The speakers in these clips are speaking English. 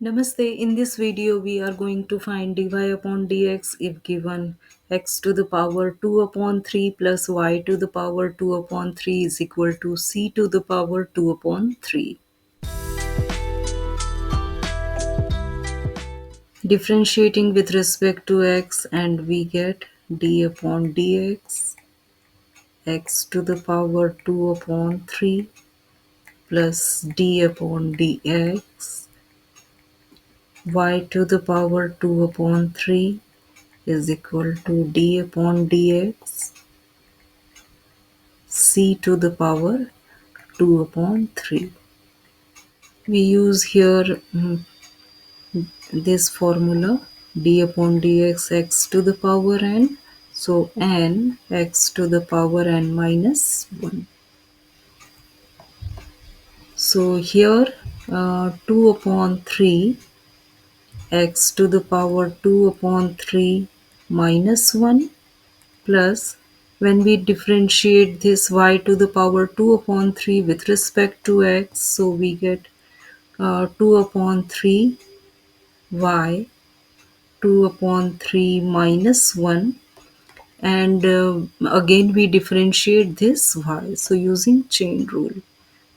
Namaste. In this video, we are going to find dy upon dx if given x to the power 2 upon 3 plus y to the power 2 upon 3 is equal to c to the power 2 upon 3. Differentiating with respect to x, and we get d upon dx x to the power 2 upon 3 plus d upon dx y to the power 2 upon 3 is equal to d upon dx c to the power 2 upon 3. We use here this formula d upon dx x to the power n. So n x to the power n minus 1. So here 2 upon 3 x to the power 2 upon 3 minus 1 plus when we differentiate this y to the power 2 upon 3 with respect to x, so we get 2 upon 3 y 2 upon 3 minus 1, and again we differentiate this y, so using chain rule.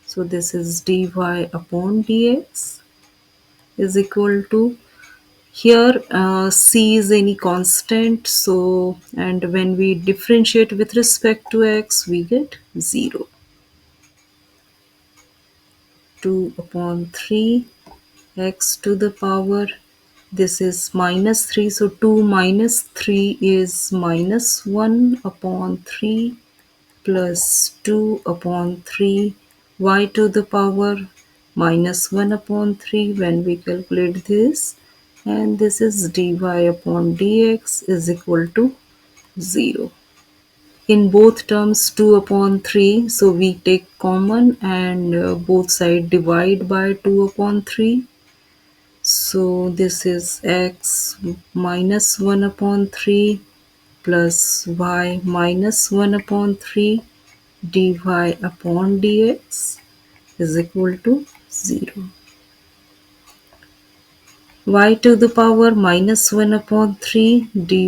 So this is dy upon dx is equal to, here c is any constant, so and when we differentiate with respect to x we get 0. 2 upon 3 x to the power, this is minus 3, so 2 minus 3 is minus 1 upon 3 plus 2 upon 3 y to the power minus 1 upon 3 when we calculate this, and this is dy upon dx is equal to 0. In both terms 2 upon 3, so we take common and both sides divide by 2 upon 3. So this is x minus 1 upon 3 plus y minus 1 upon 3 dy upon dx is equal to 0. Y to the power minus 1 upon 3 dy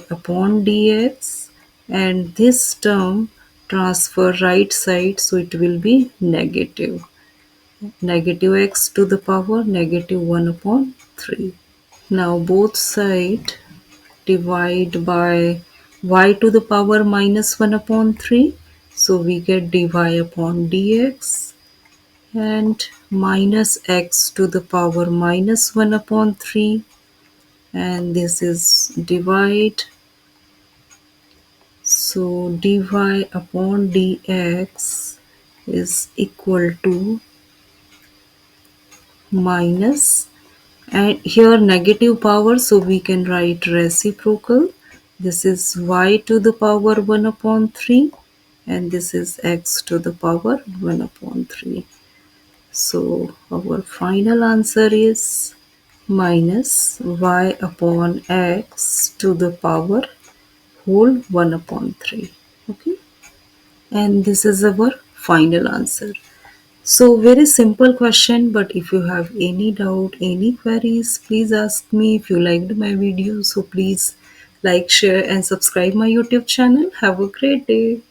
upon dx, and this term transfer right side, so it will be negative. Negative x to the power negative 1 upon 3. Now both sides divide by y to the power minus 1 upon 3. So we get dy upon dx and minus x to the power minus 1 upon 3, and this is divide, so dy upon dx is equal to minus, and here negative power, so we can write reciprocal. This is y to the power 1 upon 3 and this is x to the power 1 upon 3. So our final answer is minus y upon x to the power whole 1 upon 3. Okay, and this is our final answer. So very simple question, but if you have any doubt, any queries, please ask me. If you liked my video, so please like, share and subscribe my YouTube channel. Have a great day.